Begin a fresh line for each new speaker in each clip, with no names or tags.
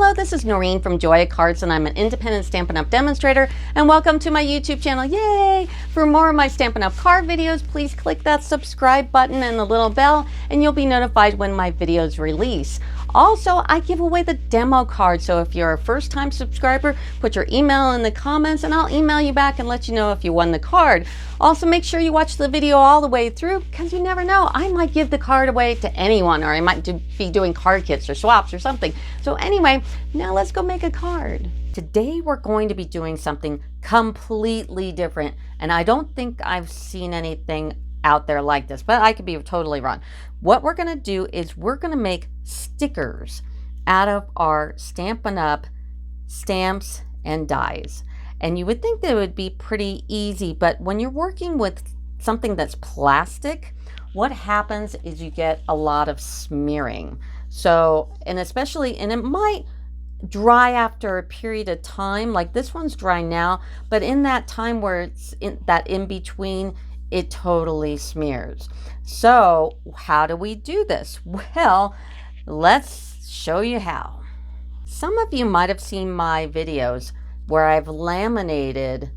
Hello, this is Noreen from Joya Cards, and I'm an independent Stampin' Up! Demonstrator, and welcome to my YouTube channel. Yay! For more of my Stampin' Up! Card videos, please click that subscribe button and the little bell, and you'll be notified when my videos release. Also, I give away the demo card, so if you're a first-time subscriber, put your email in the comments and I'll email you back and let you know if you won the card. Also, make sure you watch the video all the way through, because you never know, I might give the card away to anyone, or I might be doing card kits or swaps or something. So anyway, now let's go make a card. Today we're going to be doing something completely different, and I don't think I've seen anything out there like this, but I could be totally wrong. What we're going to do is we're going to make stickers out of our Stampin' Up! Stamps and dies. And you would think that it would be pretty easy, but when you're working with something that's plastic, what happens is you get a lot of smearing. So, and it might dry after a period of time, like this one's dry now, but in that time where it's in between, it totally smears. So how do we do this? Well, let's show you how. Some of you might have seen my videos where I've laminated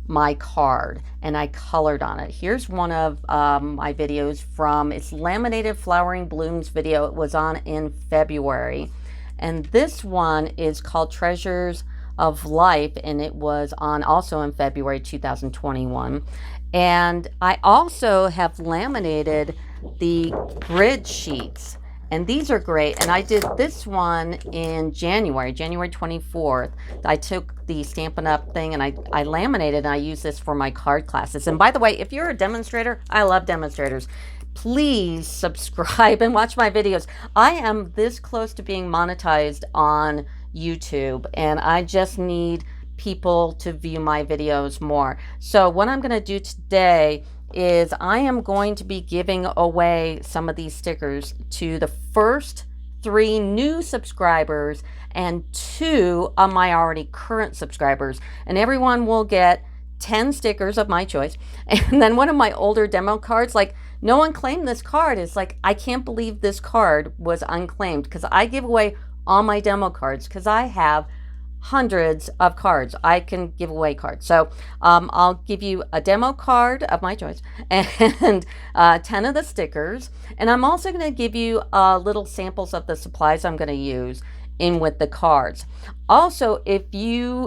my card and I colored on it. Here's one of my videos from, it's Laminated Flowering Blooms video. It was on in February. And this one is called Treasures of Life, and it was on also in February 2021. And I also have laminated the grid sheets, and these are great. And I did this one in January 24th. I took the Stampin' Up! Thing and I laminated, and I use this for my card classes. And by the way, if you're a demonstrator, I love demonstrators. Please subscribe and watch my videos. I am this close to being monetized on YouTube, and I just need people to view my videos more. So what I'm going to do today is I am going to be giving away some of these stickers to the first 3 new subscribers and 2 of my already current subscribers, and everyone will get 10 stickers of my choice. And then one of my older demo cards, like, no one claimed this card. It's like, I can't believe this card was unclaimed, because I give away all my demo cards because I have hundreds of cards. I can give away cards. So I'll give you a demo card of my choice and 10 of the stickers. And I'm also going to give you little samples of the supplies I'm going to use in with the cards. Also, if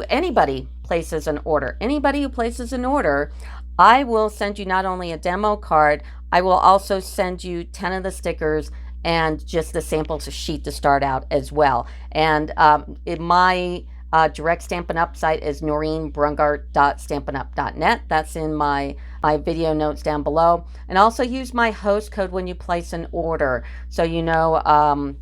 anybody places an order, anybody who places an order, I will send you not only a demo card, I will also send you 10 of the stickers and just the samples sheet to start out as well. And in my direct Stampin' Up! Site is noreenbrungart.stampinup.net. That's in my video notes down below. And also use my host code when you place an order, so you know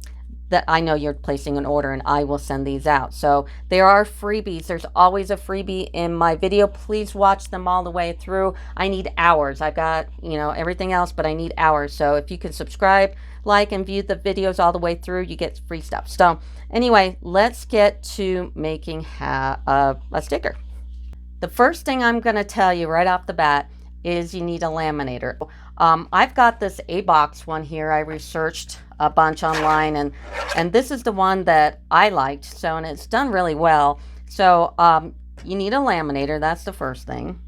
that I know you're placing an order, and I will send these out. So there are freebies. There's always a freebie in my video. Please watch them all the way through. I need hours. I've got, everything else, but I need hours. So if you can subscribe, like, and view the videos all the way through, you get free stuff. So anyway, let's get to making a sticker. The first thing I'm going to tell you right off the bat is you need a laminator. I've got this ABOX one here. I researched a bunch online, and this is the one that I liked. So, and it's done really well. So you need a laminator. That's the first thing.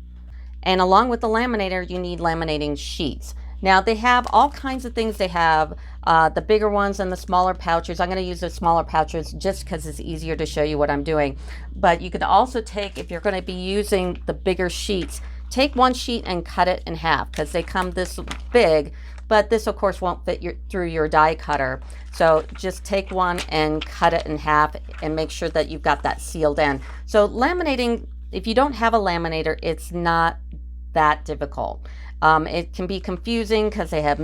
And along with the laminator, you need laminating sheets. Now, they have all kinds of things. They have the bigger ones and the smaller pouches. I'm going to use the smaller pouches just because it's easier to show you what I'm doing. But you can also take, if you're going to be using the bigger sheets, take one sheet and cut it in half, because they come this big, but this of course won't fit through your die cutter. So just take one and cut it in half and make sure that you've got that sealed end. So laminating, if you don't have a laminator, it's not that difficult. It can be confusing because they have the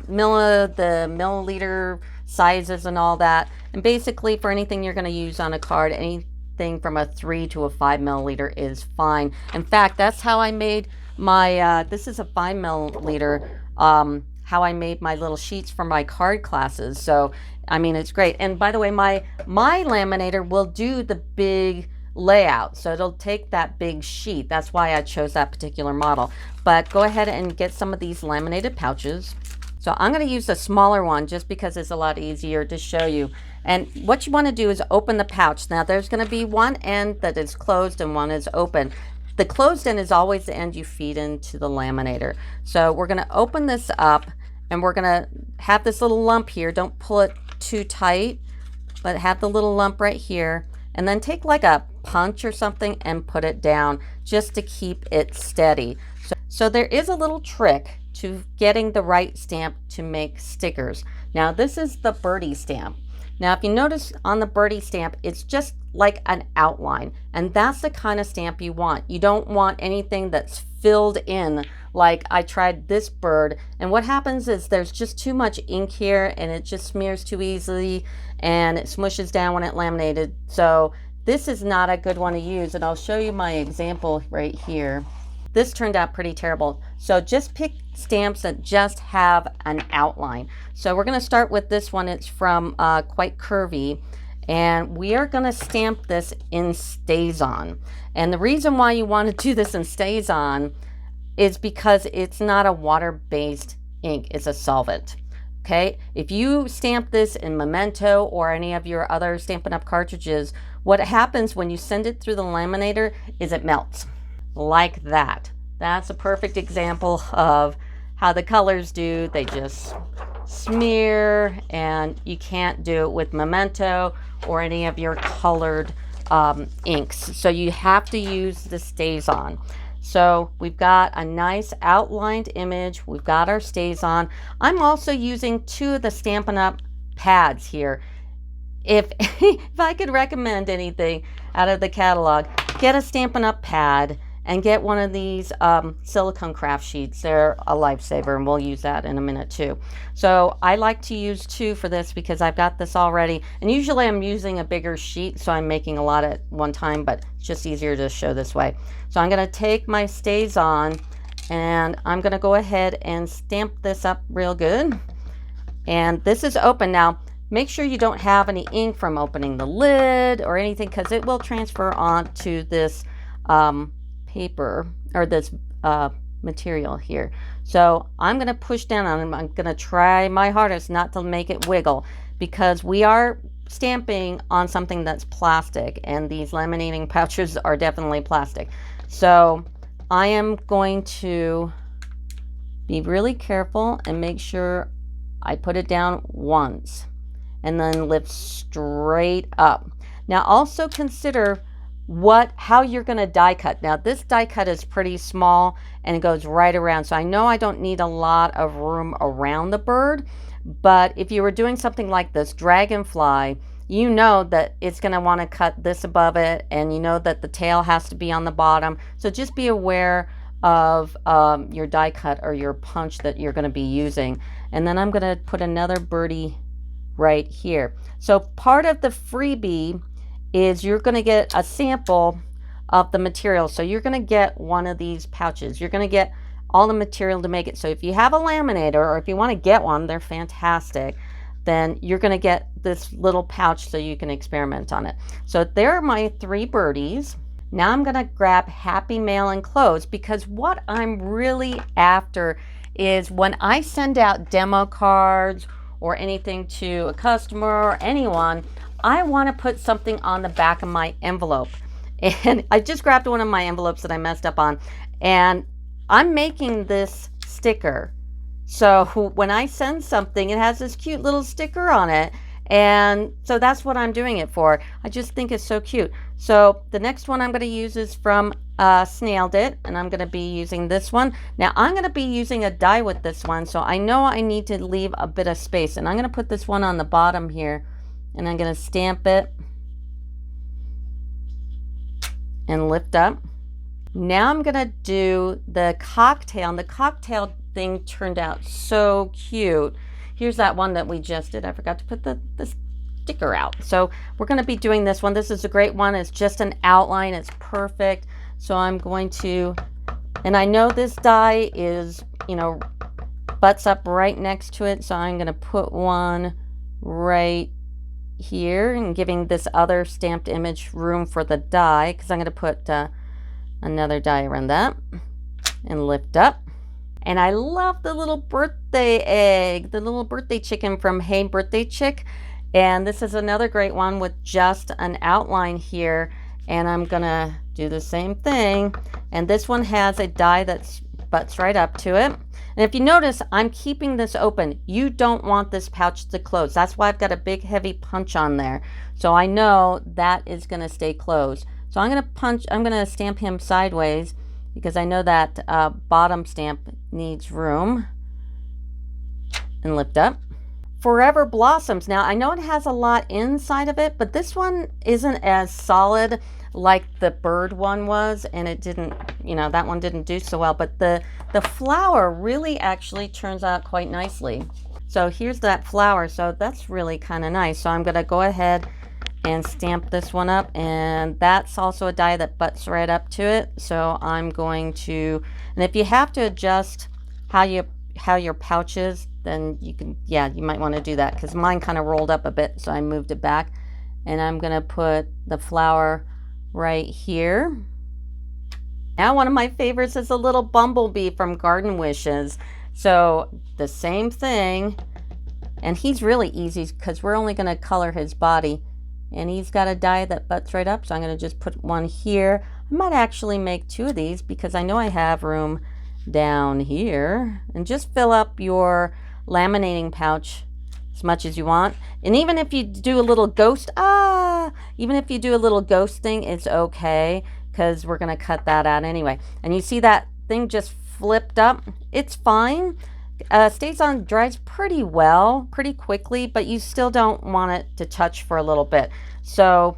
milliliter sizes and all that. And basically for anything you're going to use on a card, anything from a 3 to a 5 milliliter is fine. In fact, that's how I made my, this is a 5 milliliter, how I made my little sheets for my card classes. So, I mean, it's great. And by the way, my laminator will do the big layout, so it'll take that big sheet. That's why I chose that particular model. But go ahead and get some of these laminated pouches. So I'm going to use a smaller one just because it's a lot easier to show you. And what you want to do is open the pouch. Now there's going to be one end that is closed and one is open. The closed end is always the end you feed into the laminator. So we're going to open this up and we're going to have this little lump here. Don't pull it too tight, but have the little lump right here. And then take like a punch or something and put it down just to keep it steady. So there is a little trick to getting the right stamp to make stickers. Now this is the birdie stamp. Now if you notice on the birdie stamp, it's just like an outline, and that's the kind of stamp you want. You don't want anything that's filled in like I tried this bird, and what happens is there's just too much ink here and it just smears too easily and it smushes down when it laminated. So this is not a good one to use, and I'll show you my example right here. This turned out pretty terrible. So just pick stamps that just have an outline. So we're going to start with this one. It's from Quite Curvy, and we are going to stamp this in StazOn. And the reason why you want to do this in StazOn is because it's not a water-based ink, it's a solvent. Okay, if you stamp this in Memento or any of your other Stampin' Up cartridges, what happens when you send it through the laminator is it melts like that. That's a perfect example of how the colors do. They just smear, and you can't do it with Memento or any of your colored inks. So you have to use the StazOn. So we've got a nice outlined image. We've got our StazOn. I'm also using 2 of the Stampin' Up pads here. If I could recommend anything out of the catalog, get a Stampin' Up pad and get one of these silicone craft sheets. They're a lifesaver, and we'll use that in a minute too. So I like to use 2 for this because I've got this already, and usually I'm using a bigger sheet, so I'm making a lot at one time, but it's just easier to show this way. So I'm going to take my StazOn and I'm going to go ahead and stamp this up real good. And this is open. Now make sure you don't have any ink from opening the lid or anything, because it will transfer onto this paper or this material here. So I'm going to push down on it. I'm going to try my hardest not to make it wiggle, because we are stamping on something that's plastic, and these laminating pouches are definitely plastic. So I am going to be really careful and make sure I put it down once and then lift straight up. Now also consider how you're going to die cut. Now this die cut is pretty small and it goes right around, so I know I don't need a lot of room around the bird, but if you were doing something like this dragonfly, you know that it's going to want to cut this above it, and you know that the tail has to be on the bottom. So just be aware of your die cut or your punch that you're going to be using. And then I'm going to put another birdie right here. So part of the freebie is you're going to get a sample of the material. So you're going to get one of these pouches. You're going to get all the material to make it. So if you have a laminator, or if you want to get one, they're fantastic, then you're going to get this little pouch so you can experiment on it. So there are my 3 birdies. Now I'm going to grab Happy Mail and Close, because what I'm really after is when I send out demo cards or anything to a customer or anyone, I want to put something on the back of my envelope. And I just grabbed one of my envelopes that I messed up on, and I'm making this sticker. So when I send something, it has this cute little sticker on it. And so that's what I'm doing it for. I just think it's so cute. So the next one I'm going to use is from Snailed It, and I'm going to be using this one. Now I'm going to be using a die with this one, so I know I need to leave a bit of space. And I'm going to put this one on the bottom here, and I'm going to stamp it and lift up. Now I'm going to do the cocktail, and the cocktail thing turned out so cute. Here's that one that we just did. I forgot to put the sticker out. So we're going to be doing this one. This is a great one. It's just an outline. It's perfect. So I'm going to, and I know this die is, you know, butts up right next to it. So I'm going to put one right here and giving this other stamped image room for the die, because I'm going to put another die around that and lift up. And I love the little birthday egg, the little birthday chicken from Hey Birthday Chick. And this is another great one with just an outline here. And I'm gonna do the same thing. And this one has a die that butts right up to it. And if you notice, I'm keeping this open. You don't want this pouch to close. That's why I've got a big heavy punch on there. So I know that is gonna stay closed. So I'm gonna stamp him sideways because I know that bottom stamp needs room. And lift up. Forever Blossoms. Now I know it has a lot inside of it, but this one isn't as solid like the bird one was, and it didn't, you know, that one didn't do so well, but the flower really actually turns out quite nicely. So here's that flower, so that's really kind of nice. So I'm gonna go ahead and stamp this one up, and that's also a die that butts right up to it. So I'm going to, and if you have to adjust how your pouch is, then you can, yeah, you might want to do that because mine kind of rolled up a bit, so I moved it back. And I'm gonna put the flower right here. Now one of my favorites is a little bumblebee from Garden Wishes. So the same thing, and he's really easy because we're only gonna color his body, and he's got a die that butts right up, so I'm gonna just put one here. I might actually make two of these because I know I have room down here, and just fill up your laminating pouch as much as you want. And even if you do a little ghost, even if you do a little ghost thing, it's okay because we're gonna cut that out anyway. And you see that thing just flipped up, it's fine. Stays on, dries pretty well, pretty quickly, but you still don't want it to touch for a little bit. So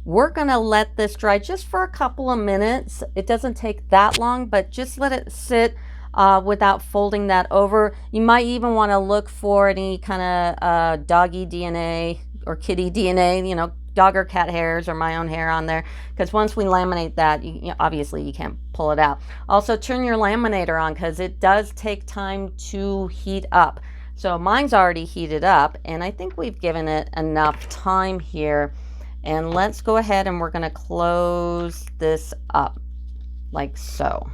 we're gonna let this dry just for a couple of minutes. It doesn't take that long, but just let it sit without folding that over. You might even want to look for any kind of doggy DNA or kitty DNA, you know, dog or cat hairs or my own hair on there, because once we laminate that, obviously you can't pull it out. Also, turn your laminator on because it does take time to heat up. So mine's already heated up, and I think we've given it enough time here. And let's go ahead and we're going to close this up like so.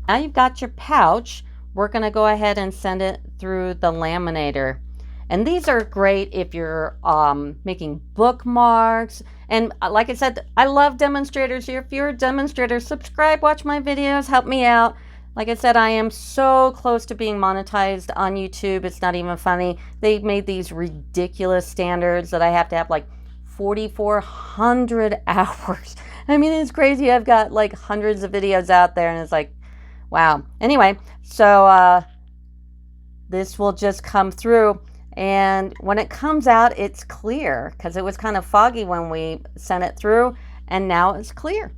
Now you've got your pouch. We're going to go ahead and send it through the laminator. And these are great if you're making bookmarks. And like I said, I love demonstrators here. If you're a demonstrator, subscribe, watch my videos, help me out. Like I said, I am so close to being monetized on YouTube. It's not even funny. They've made these ridiculous standards that I have to have like 4,400 hours. I mean, it's crazy. I've got like hundreds of videos out there, and it's like, wow. Anyway, so this will just come through, and when it comes out, it's clear because it was kind of foggy when we sent it through, and now it's clear.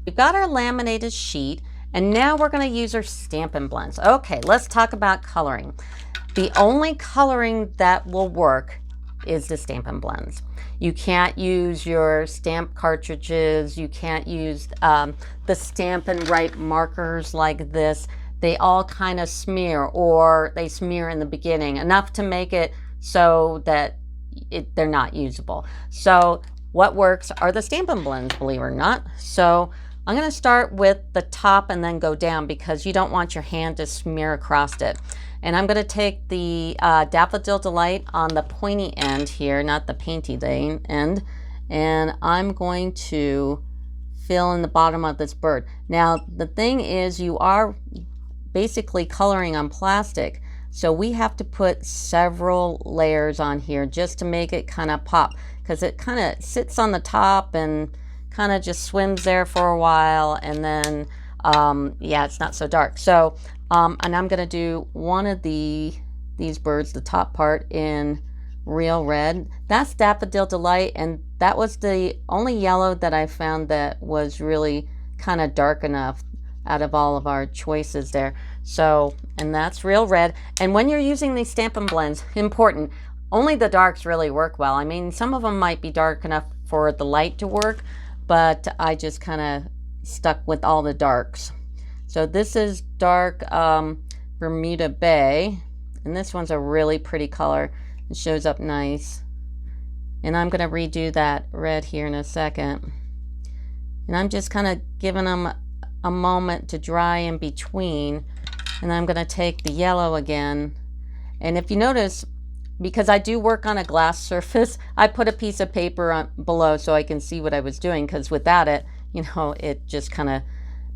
We've got our laminated sheet, and now we're going to use our Stampin' Blends. Okay, let's talk about coloring. The only coloring that will work is the Stampin' Blends. You can't use your stamp cartridges. You can't use the Stampin' Write markers like this. They all kind of smear, or they smear in the beginning enough to make it so that they're not usable. So what works are the Stampin' Blends, believe it or not. So I'm going to start with the top and then go down because you don't want your hand to smear across it. And I'm going to take the Daffodil Delight on the pointy end here, not the painty end, and I'm going to fill in the bottom of this bird. Now, the thing is, you are basically coloring on plastic, so we have to put several layers on here just to make it kind of pop, because it kind of sits on the top and kind of just swims there for a while, and then yeah, it's not so dark. So and I'm gonna do one of these birds, the top part, in real red. That's Daffodil Delight, and that was the only yellow that I found that was really kind of dark enough out of all of our choices there. So, and that's real red. And when you're using these Stampin' Blends, important, only the darks really work well. I mean, some of them might be dark enough for the light to work, but I just kind of stuck with all the darks. So this is dark Bermuda Bay, and this one's a really pretty color. It shows up nice. And I'm going to redo that red here in a second. And I'm just kind of giving them a moment to dry in between. And I'm going to take the yellow again. And if you notice, because I do work on a glass surface, I put a piece of paper on below so I can see what I was doing, because without it, you know, it just kind of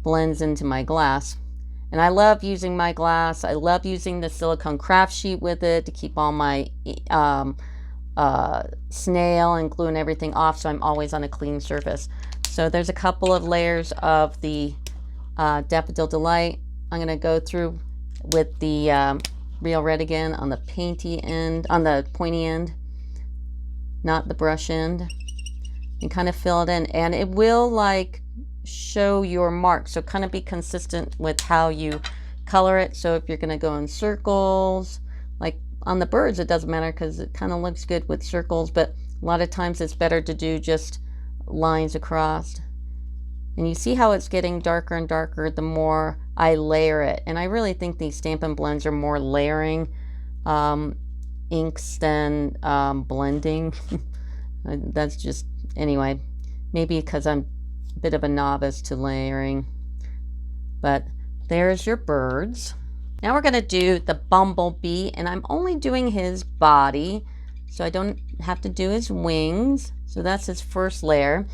blends into my glass. And I love using my glass. I love using the silicone craft sheet with it to keep all my snail and glue and everything off, so I'm always on a clean surface. So there's a couple of layers of the Daffodil Delight. I'm going to go through with the Real Red again on the painty end, on the pointy end, not the brush end, and kind of fill it in. And it will like show your mark, so kind of be consistent with how you color it. So if you're going to go in circles, like on the birds, it doesn't matter because it kind of looks good with circles, but a lot of times it's better to do just lines across. And you see how it's getting darker and darker the more I layer it. And I really think these Stampin' Blends are more layering inks than blending. That's just, anyway, maybe because I'm a bit of a novice to layering. But there's your birds. Now we're going to do the bumblebee, and I'm only doing his body, so I don't have to do his wings. So that's his first layer.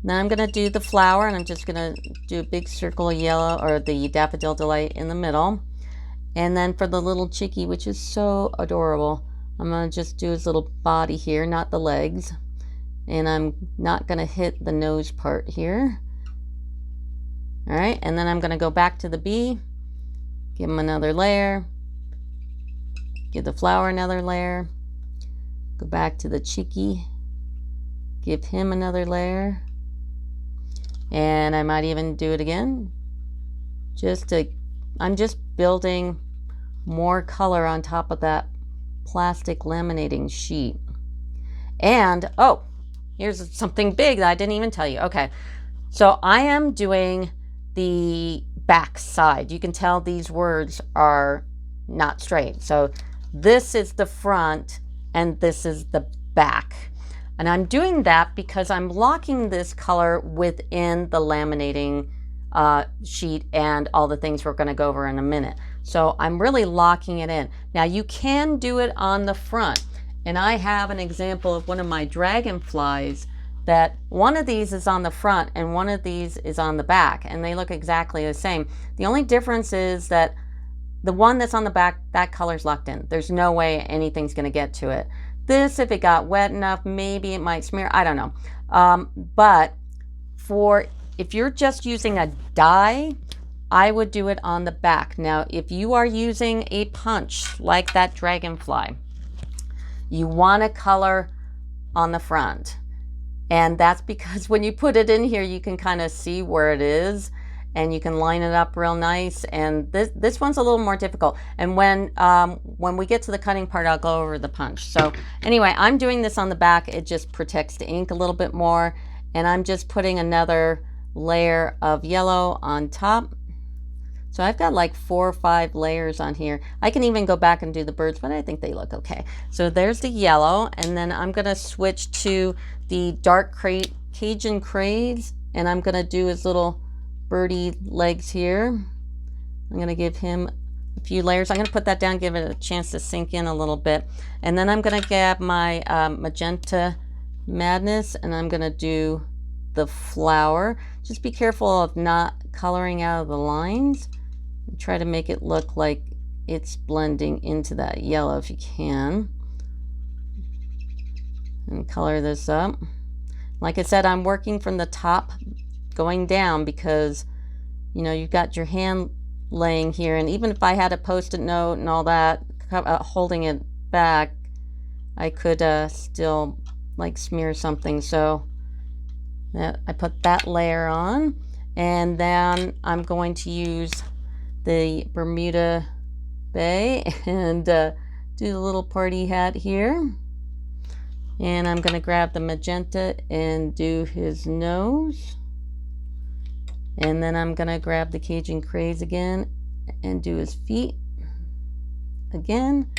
Then I'm going to do the flower, and I'm just going to do a big circle of yellow, or the Daffodil Delight in the middle. And then for the little chickie, which is so adorable, I'm going to just do his little body here, not the legs. And I'm not going to hit the nose part here. All right, and then I'm going to go back to the bee, give him another layer, give the flower another layer, go back to the chickie, give him another layer, and I might even do it again. I'm just building more color on top of that plastic laminating sheet. And, oh, here's something big that I didn't even tell you. Okay, so I am doing the back side. You can tell these words are not straight. So this is the front and this is the back. And I'm doing that because I'm locking this color within the laminating sheet and all the things we're going to go over in a minute. So I'm really locking it in. Now you can do it on the front. And I have an example of one of my dragonflies that one of these is on the front and one of these is on the back, and they look exactly the same. The only difference is that the one that's on the back, that color's locked in. There's no way anything's going to get to it. This, if it got wet enough, maybe it might smear. I don't know. But if you're just using a die, I would do it on the back. Now, if you are using a punch like that dragonfly, you want to color on the front. And that's because when you put it in here, you can kind of see where it is and you can line it up real nice. And this one's a little more difficult. And when we get to the cutting part, I'll go over the punch. So anyway, I'm doing this on the back. It just protects the ink a little bit more. And I'm just putting another layer of yellow on top. So I've got like 4 or 5 layers on here. I can even go back and do the birds, but I think they look okay. So there's the yellow, and then I'm gonna switch to the dark Cajun craze, and I'm gonna do his little birdie legs here. I'm gonna give him a few layers. I'm gonna put that down, give it a chance to sink in a little bit. And then I'm gonna grab my Magenta Madness, and I'm gonna do the flower. Just be careful of not coloring out of the lines. Try to make it look like it's blending into that yellow if you can. And color this up. Like I said, I'm working from the top going down because, you know, you've got your hand laying here, and even if I had a post-it note and all that, holding it back, I could still like smear something. So I put that layer on, and then I'm going to use the Bermuda Bay and do the little party hat here. And I'm going to grab the magenta and do his nose. And then I'm going to grab the Cajun craze again and do his feet. Again,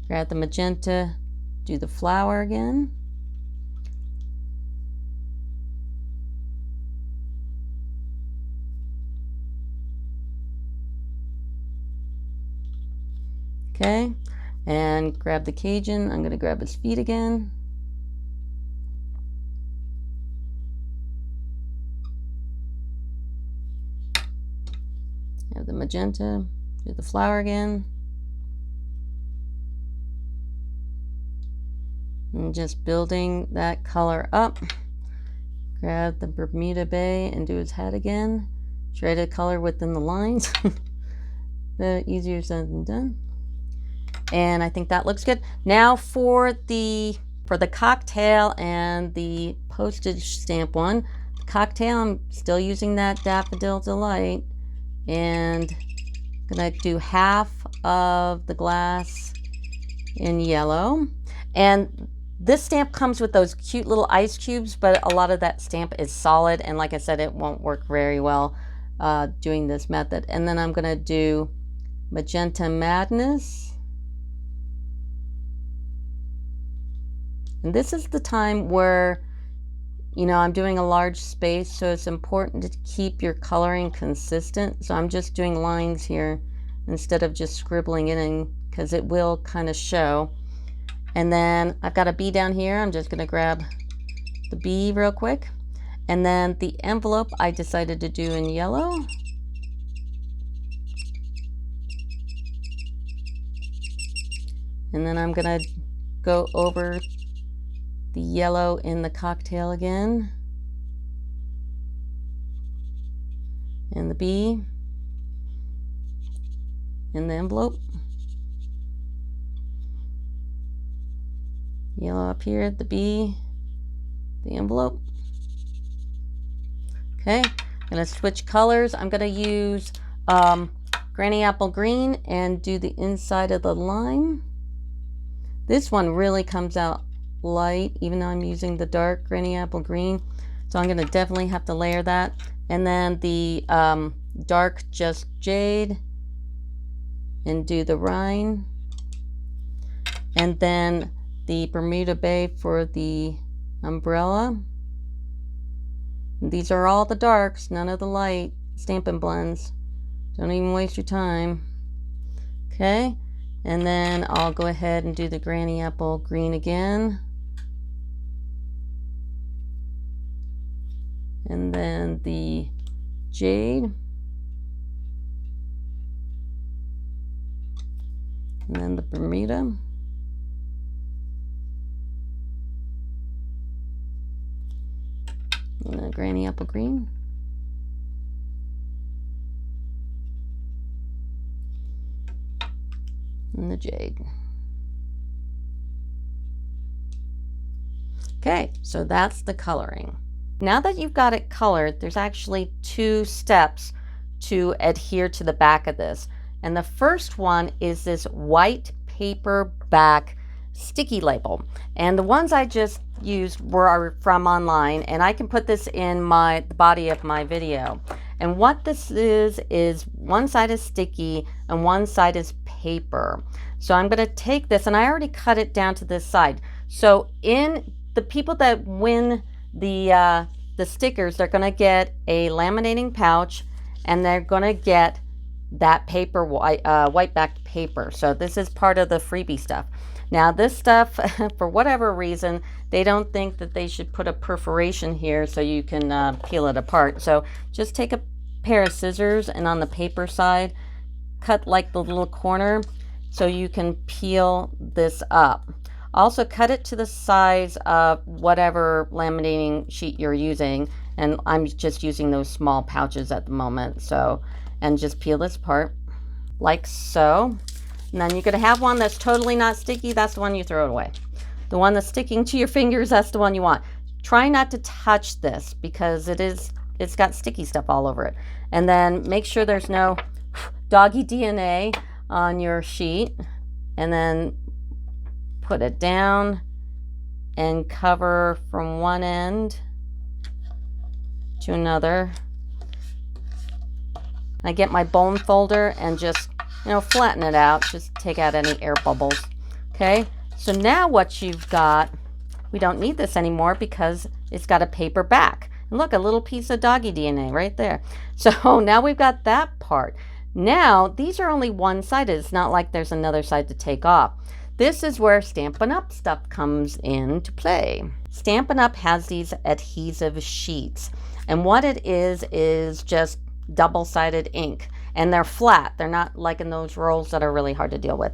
grab the magenta, do the flower again. Okay, And grab the Cajun. I'm going to grab his feet again. Have the magenta. Do the flower again. And just building that color up. Grab the Bermuda Bay and do his head again. Try to color within the lines. The easier said than done. And I think that looks good. Now for the cocktail and the postage stamp one. The cocktail, I'm still using that Daffodil Delight. And I'm gonna do half of the glass in yellow. And this stamp comes with those cute little ice cubes, but a lot of that stamp is solid. And like I said, it won't work very well doing this method. And then I'm gonna do Magenta Madness. And this is the time where, you know, I'm doing a large space, so it's important to keep your coloring consistent. So I'm just doing lines here instead of just scribbling it in, because it will kind of show. And then I've got a bee down here. I'm just going to grab the bee real quick. And then the envelope I decided to do in yellow. And then I'm going to go over the yellow in the cocktail again. And the bee. And the envelope. Yellow up here, the bee, the envelope. Okay, I'm going to switch colors. I'm going to use Granny Apple Green and do the inside of the lime. This one really comes out light, even though I'm using the dark Granny Apple Green. So I'm going to definitely have to layer that. And then the dark Just Jade and do the Rhine. And then the Bermuda Bay for the umbrella. These are all the darks, none of the light Stampin' Blends. Don't even waste your time. Okay, and then I'll go ahead and do the Granny Apple Green again. And then the Jade. And then the Bermuda. And the Granny Apple Green. And the Jade. Okay, so that's the coloring. Now that you've got it colored, there's actually 2 steps to adhere to the back of this. And the first one is this white paper back sticky label. And the ones I just used were from online, and I can put this in the body of my video. And what this is one side is sticky and one side is paper. So I'm going to take this, and I already cut it down to this side. So in the people that win the stickers, they're going to get a laminating pouch, and they're going to get that paper, white backed paper. So this is part of the freebie stuff. Now this stuff, for whatever reason, they don't think that they should put a perforation here so you can peel it apart. So just take a pair of scissors, and on the paper side, cut like the little corner so you can peel this up. Also cut it to the size of whatever laminating sheet you're using, and I'm just using those small pouches at the moment. So, and just peel this apart like so. And then you're going to have one that's totally not sticky. That's the one you throw it away. The one that's sticking to your fingers, that's the one you want. Try not to touch this because it's got sticky stuff all over it. And then make sure there's no doggy DNA on your sheet. And then put it down and cover from one end to another. I get my bone folder and just, flatten it out. Just take out any air bubbles. Okay, so now what you've got, we don't need this anymore because it's got a paper back. And look, a little piece of doggy DNA right there. So now we've got that part. Now, these are only one-sided. It's not like there's another side to take off. this is where Stampin' Up stuff comes into play. Stampin' Up has these adhesive sheets, and what it is just double-sided ink, and they're flat. They're not like in those rolls that are really hard to deal with.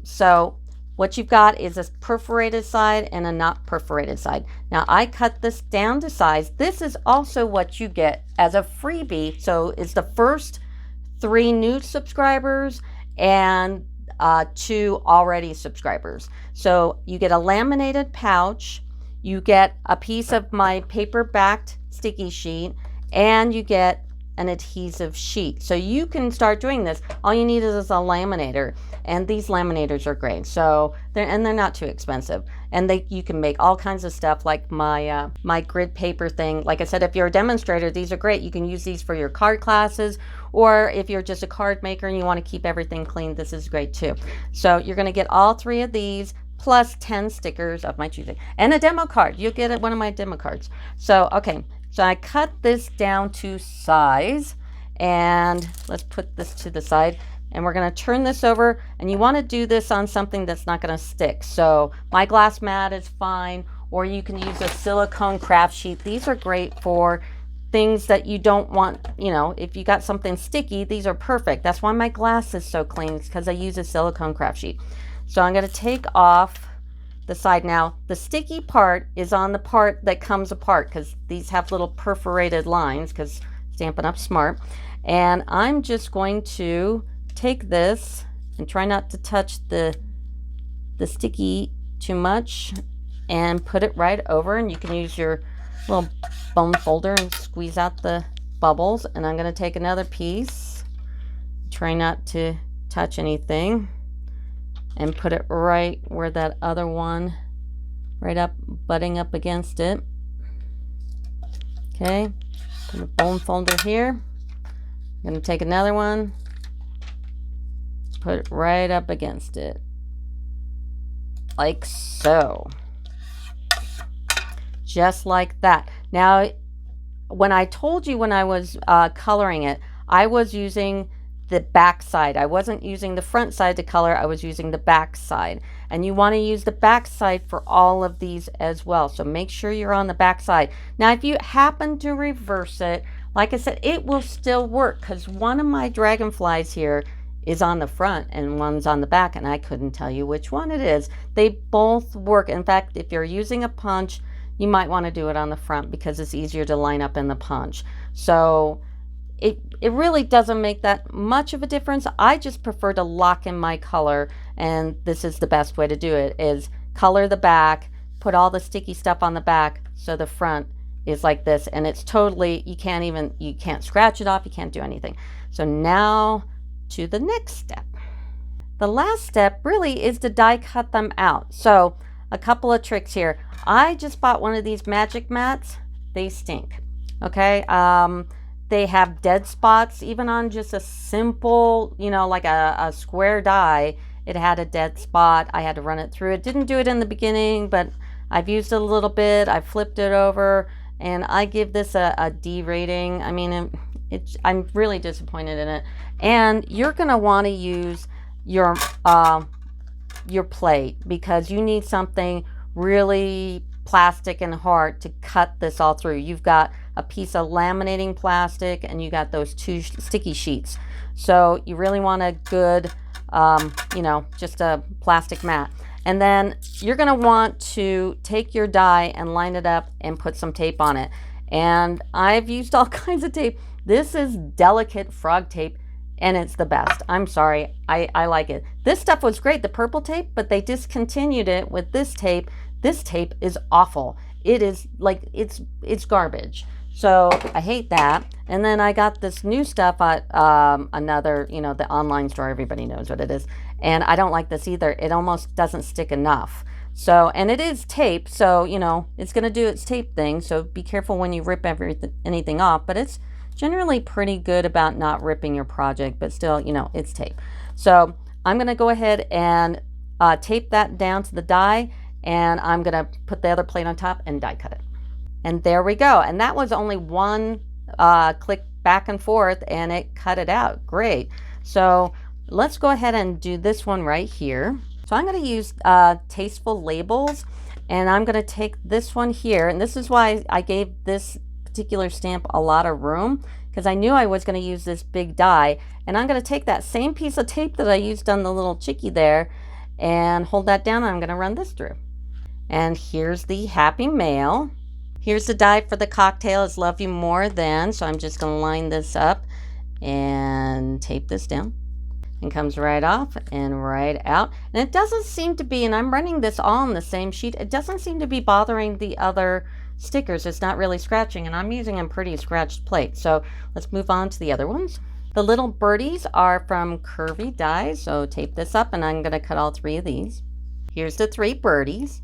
So what you've got is a perforated side and a not perforated side. Now I cut this down to size. This is also what you get as a freebie. So it's the first 3 new subscribers and 2 already subscribers. So you get a laminated pouch, you get a piece of my paper backed sticky sheet, and you get an adhesive sheet. So you can start doing this. All you need is a laminator, and these laminators are great. So they're not too expensive, and you can make all kinds of stuff like my my grid paper thing. Like I said, if you're a demonstrator, these are great. You can use these for your card classes, or if you're just a card maker and you want to keep everything clean, this is great too. So you're going to get all 3 of these plus 10 stickers of my choosing and a demo card. You'll get one of my demo cards. So okay, so I cut this down to size, and let's put this to the side, and we're going to turn this over, and you want to do this on something that's not going to stick. So my glass mat is fine, or you can use a silicone craft sheet. These are great for things that you don't want, you know, if you got something sticky, these are perfect. That's why my glass is so clean, it's because I use a silicone craft sheet. So I'm going to take off the side. Now the sticky part is on the part that comes apart, because these have little perforated lines, because Stampin' Up smart. And I'm just going to take this and try not to touch the sticky too much, and put it right over, and you can use your little bone folder and squeeze out the bubbles. And I'm going to take another piece, try not to touch anything, and put it right where that other one, right up, butting up against it. Okay, put a bone folder here. I'm going to take another one, put it right up against it, like so. Just like that. Now, when I told you when I was coloring it, I was using the back side. I wasn't using the front side to color, I was using the back side. And you want to use the back side for all of these as well. So make sure you're on the back side. Now, if you happen to reverse it, like I said, it will still work, because one of my dragonflies here is on the front and one's on the back, and I couldn't tell you which one it is. They both work. In fact, if you're using a punch, you might want to do it on the front, because it's easier to line up in the punch. So it really doesn't make that much of a difference. I just prefer to lock in my color, and this is the best way to do it, is color the back, put all the sticky stuff on the back, so the front is like this, and it's totally, you can't scratch it off, you can't do anything. So now to the next step. The last step really is to die cut them out. So a couple of tricks here. I just bought one of these magic mats. They stink. Okay, they have dead spots, even on just a simple, you know, like a square die. It had a dead spot. I had to run it through. It didn't do it in the beginning, but I've used it a little bit. I flipped it over, and I give this a D rating. I mean, I'm really disappointed in it. And you're gonna want to use your plate, because you need something really plastic and hard to cut this all through. You've got a piece of laminating plastic, and you got those 2 sticky sheets. So you really want a good, you know, just a plastic mat. And then you're going to want to take your die and line it up and put some tape on it. And I've used all kinds of tape. This is delicate frog tape, and it's the best. I'm sorry, I like it. This stuff was great, the purple tape, but they discontinued it with this tape. This tape is awful. It is like, it's garbage. So I hate that. And then I got this new stuff at another, you know, the online store. Everybody knows what it is. And I don't like this either. It almost doesn't stick enough. So, and it is tape, so, you know, it's going to do its tape thing. So be careful when you rip anything off. But it's generally pretty good about not ripping your project. But still, you know, it's tape. So I'm going to go ahead and tape that down to the die. And I'm going to put the other plate on top and die cut it. And there we go. And that was only one click back and forth, and it cut it out. Great. So let's go ahead and do this one right here. So I'm going to use Tasteful Labels, and I'm going to take this one here, and this is why I gave this particular stamp a lot of room, because I knew I was going to use this big die. And I'm going to take that same piece of tape that I used on the little chickie there and hold that down, and I'm going to run this through. And here's the Happy Mail. Here's the die for the cocktail, is Love You More Than. So I'm just going to line this up and tape this down. And comes right off and right out. And it doesn't seem to be, and I'm running this all on the same sheet, it doesn't seem to be bothering the other stickers. It's not really scratching, and I'm using a pretty scratched plate. So let's move on to the other ones. The little birdies are from Curvy Dies, so tape this up, and I'm going to cut all 3 of these. Here's the 3 birdies.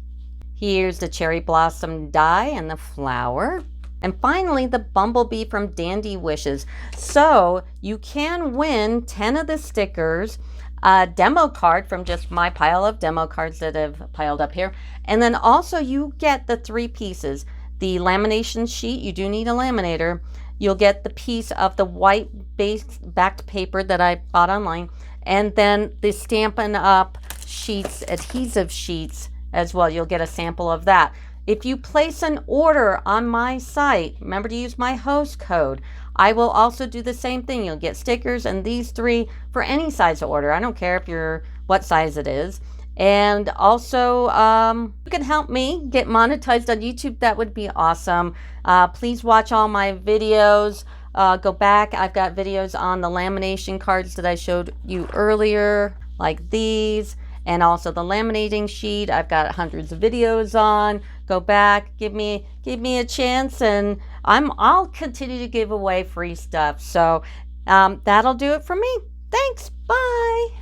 Here's the cherry blossom die and the flower. And finally, the bumblebee from Dandy Wishes. So you can win 10 of the stickers, a demo card from just my pile of demo cards that have piled up here. And then also you get the 3 pieces. The lamination sheet, you do need a laminator. You'll get the piece of the white base backed paper that I bought online. And then the Stampin' Up sheets, adhesive sheets as well. You'll get a sample of that. If you place an order on my site, remember to use my host code. I will also do the same thing. You'll get stickers and these 3 for any size of order. I don't care if you're what size it is. And also, you can help me get monetized on YouTube. That would be awesome. Please watch all my videos. Go back. I've got videos on the lamination cards that I showed you earlier, like these. And also the laminating sheet, I've got hundreds of videos on. Go back, give me a chance, and I'll continue to give away free stuff. So that'll do it for me. Thanks. Bye.